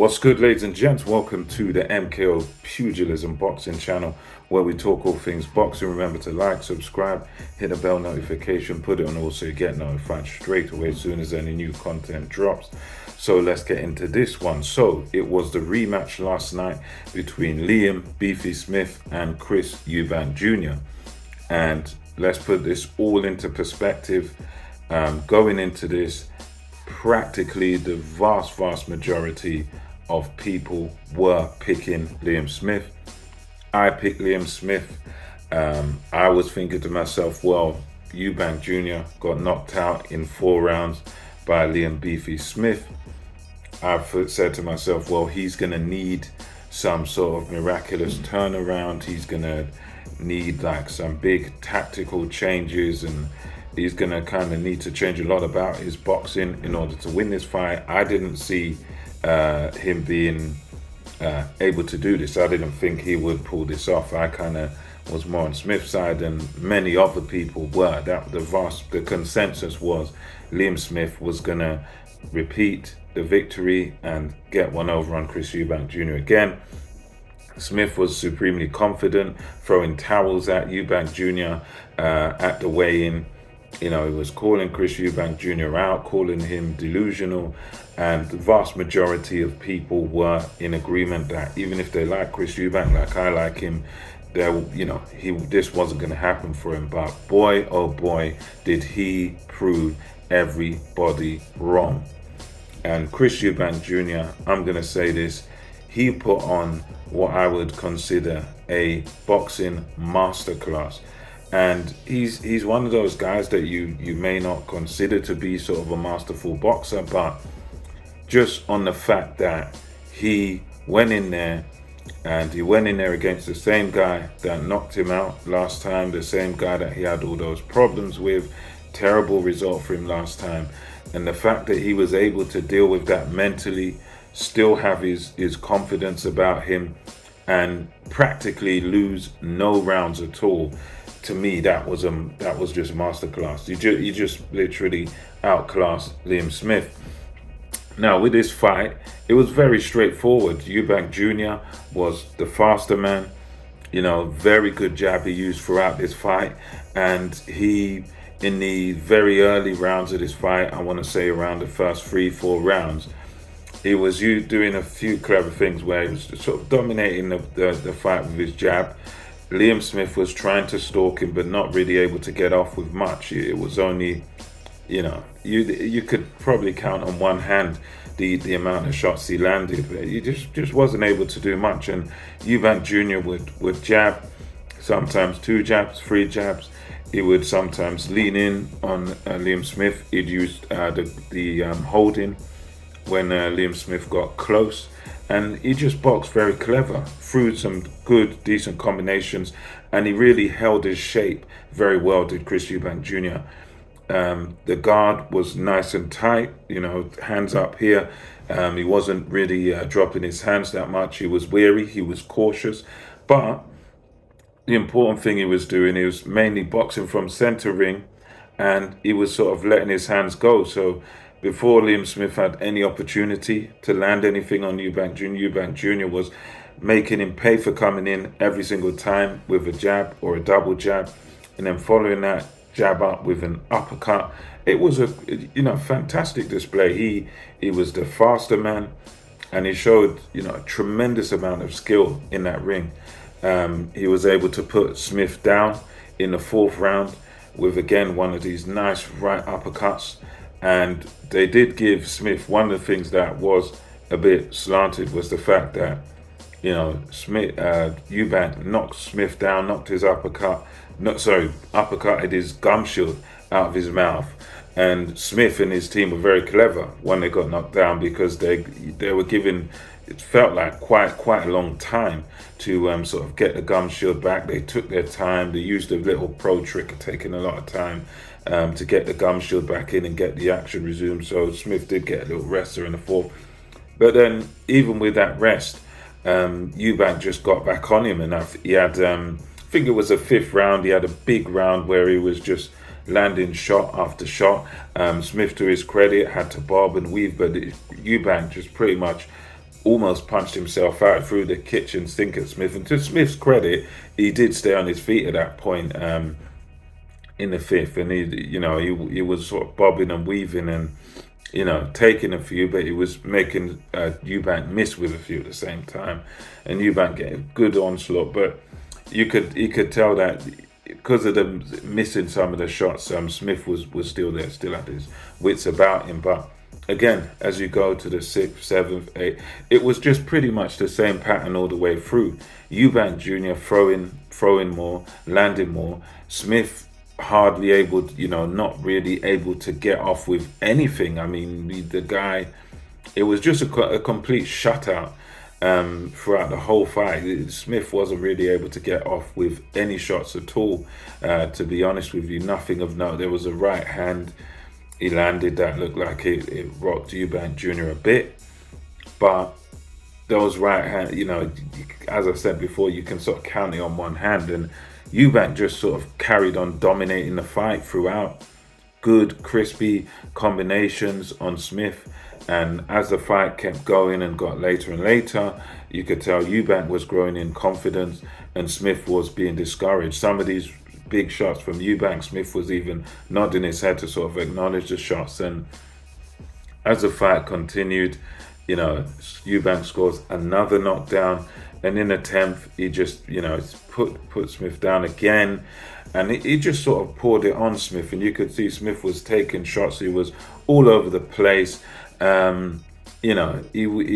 What's good, ladies and gents? Welcome to the MKO Pugilism Boxing channel, where we talk all things boxing. Remember to like, subscribe, hit the bell notification, put it on all so you get notified straight away as soon as any new content drops. So let's get into this one. So it was the rematch last night between Liam Beefy Smith and Chris Eubank Jr. And let's put this all into perspective. Going into this, practically the vast majority of people were picking Liam Smith. I picked Liam Smith. I was thinking to myself, well, Eubank Jr. got knocked out in 4 rounds by Liam Beefy Smith. I said to myself, well, he's going to need some sort of miraculous turnaround. He's going to need like some big tactical changes, and he's going to kind of need to change a lot about his boxing in order to win this fight. I didn't see him being able to do this. I didn't think he would pull this off. I kind of was more on Smith's side than many other people were. The consensus was Liam Smith was going to repeat the victory and get one over on Chris Eubank Jr. again. Smith was supremely confident, throwing towels at Eubank Jr. At the weigh-in. You know, he was calling Chris Eubank Jr. out, calling him delusional, and the vast majority of people were in agreement that even if they like Chris Eubank, like I like him, this wasn't going to happen for him. But boy, oh boy, did he prove everybody wrong. And Chris Eubank Jr., I'm going to say this, he put on what I would consider a boxing masterclass. And he's one of those guys that you may not consider to be sort of a masterful boxer, but just on the fact that he went in there against the same guy that knocked him out last time, the same guy that he had all those problems with, terrible result for him last time. And the fact that he was able to deal with that mentally, still have his confidence about him, and practically lose no rounds at all. To me, that was just masterclass. You just literally outclassed Liam Smith. Now with this fight, it was very straightforward. Eubank Jr. was the faster man. You know, very good jab he used throughout this fight, and he, in the very early rounds of this fight, I want to say around the first 3-4 rounds, he was doing a few clever things where he was sort of dominating the fight with his jab. Liam Smith was trying to stalk him, but not really able to get off with much. It was only, you could probably count on one hand the amount of shots he landed. He just wasn't able to do much. And Eubank Jr. would jab, sometimes 2 jabs, 3 jabs. He would sometimes lean in on Liam Smith. He'd use the holding when Liam Smith got close. And he just boxed very clever, threw some good, decent combinations, and he really held his shape very well, did Chris Eubank Jr. The guard was nice and tight, hands up here. He wasn't really dropping his hands that much. He was wary, he was cautious. But the important thing he was doing, he was mainly boxing from center ring, and he was sort of letting his hands go. So before Liam Smith had any opportunity to land anything on Eubank Jr. was making him pay for coming in every single time with a jab or a double jab, and then following that jab up with an uppercut. It was a fantastic display. He was the faster man, and he showed a tremendous amount of skill in that ring. He was able to put Smith down in the 4th round with again one of these nice right uppercuts. And they did give Smith, one of the things that was a bit slanted was the fact that, Eubank knocked Smith down, knocked his uppercutted his gum shield out of his mouth. And Smith and his team were very clever when they got knocked down, because they were given, it felt like quite a long time to sort of get the gum shield back. They took their time. They used a little pro trick of taking a lot of time to get the gum shield back in and get the action resumed. So Smith did get a little rest there in the 4th. But then even with that rest, Eubank just got back on him, and he had, I think it was the 5th round, he had a big round where he was just landing shot after shot. Smith, to his credit, had to bob and weave, but Eubank just pretty much almost punched himself out through the kitchen sink at Smith. And to Smith's credit, he did stay on his feet at that point in the fifth, and he was sort of bobbing and weaving and taking a few, but he was making Eubank miss with a few at the same time, and Eubank getting a good onslaught. But you could tell that because of them missing some of the shots, Smith was still there, still had his wits about him. But again, as you go to the sixth, seventh, eighth, it was just pretty much the same pattern all the way through. Eubank Jr. throwing more, landing more. Smith hardly able, not really able to get off with anything. I mean, the guy, it was just a complete shutout throughout the whole fight. Smith wasn't really able to get off with any shots at all. To be honest with you, nothing of note. There was a right hand he landed that looked like it rocked Eubank Jr. a bit, but those right hand, as I said before, you can sort of count it on one hand, and Eubank just sort of carried on dominating the fight throughout. Good, crispy combinations on Smith. And as the fight kept going and got later and later, you could tell Eubank was growing in confidence and Smith was being discouraged. Some of these big shots from Eubank, Smith was even nodding his head to sort of acknowledge the shots. And as the fight continued, Eubank scores another knockdown. And in the 10th, he just, put Smith down again. And he just sort of poured it on Smith. And you could see Smith was taking shots. He was all over the place. He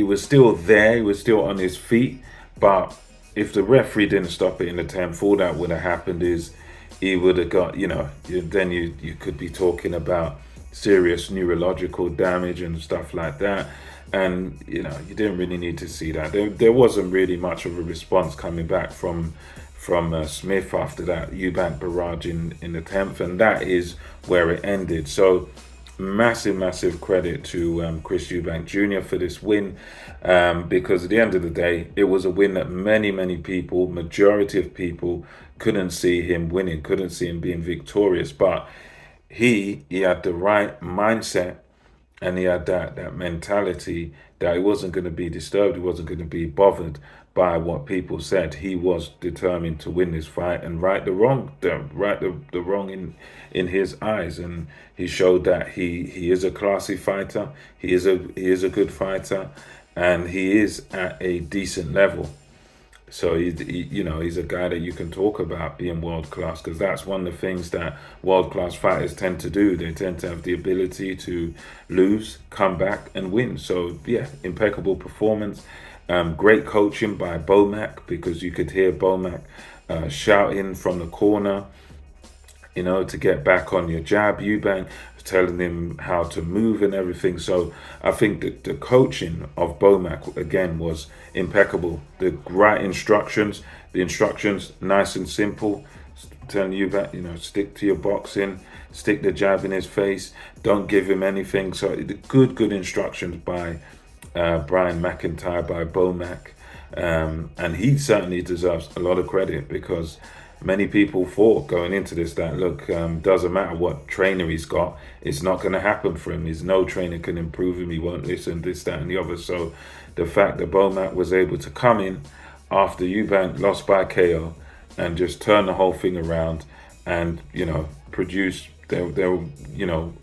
was still there. He was still on his feet. But if the referee didn't stop it in the 10th, all that would have happened is he would have got, then you could be talking about serious neurological damage and stuff like that. And you didn't really need to see that. There wasn't really much of a response coming back from Smith after that Eubank barrage in the 10th, and that is where it ended. So massive credit to Chris Eubank Jr. for this win, because at the end of the day, it was a win that many people, majority of people, couldn't see him winning, couldn't see him being victorious. But he had the right mindset. And he had that mentality that he wasn't going to be disturbed. He wasn't going to be bothered by what people said. He was determined to win this fight and right the wrong in his eyes. And he showed that he is a classy fighter. He is a good fighter, and he is at a decent level. So he's a guy that you can talk about being world class, because that's one of the things that world class fighters tend to do. They tend to have the ability to lose, come back, and win. So yeah, impeccable performance. Great coaching by Bomac, because you could hear Bomac shouting from the corner, to get back on your jab. Eubank telling him how to move and everything. So I think that the coaching of Bomac again was impeccable. The right instructions, nice and simple, telling Eubank, stick to your boxing, stick the jab in his face, don't give him anything. So the good instructions by Brian McIntyre, by Bomac, and he certainly deserves a lot of credit, because many people thought going into this that, look, doesn't matter what trainer he's got, it's not going to happen for him. There's no trainer can improve him. He won't listen, this, that, and the other. So the fact that Bomac was able to come in after Eubank lost by KO and just turn the whole thing around and, produce a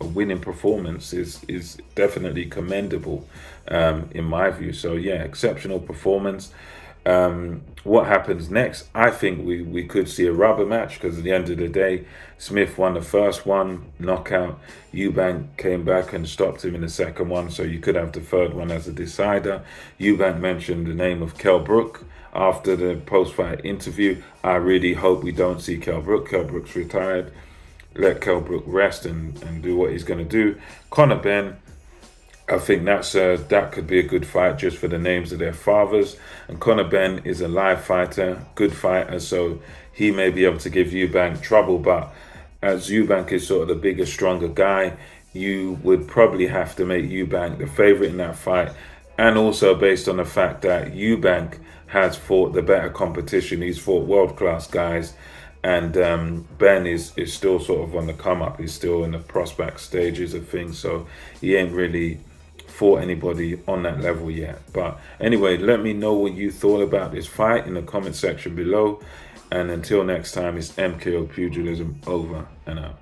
winning performance is definitely commendable in my view. So yeah, exceptional performance. What happens next? I think we could see a rubber match, because at the end of the day, Smith won the first one, knockout. Eubank came back and stopped him in the second one, so you could have the third one as a decider. Eubank mentioned the name of Kell Brook after the post-fight interview. I really hope we don't see Kell Brook. Kell Brook's retired. Let Kell Brook rest and do what he's going to do. Conor Benn, I think that could be a good fight just for the names of their fathers. And Conor Benn is a live fighter, good fighter, so he may be able to give Eubank trouble. But as Eubank is sort of the bigger, stronger guy, you would probably have to make Eubank the favorite in that fight. And also based on the fact that Eubank has fought the better competition. He's fought world-class guys. And Ben is still sort of on the come up. He's still in the prospect stages of things, so he ain't really fought anybody on that level yet. But anyway, let me know what you thought about this fight in the comment section below. And until next time, it's MKO Pugilism over and out.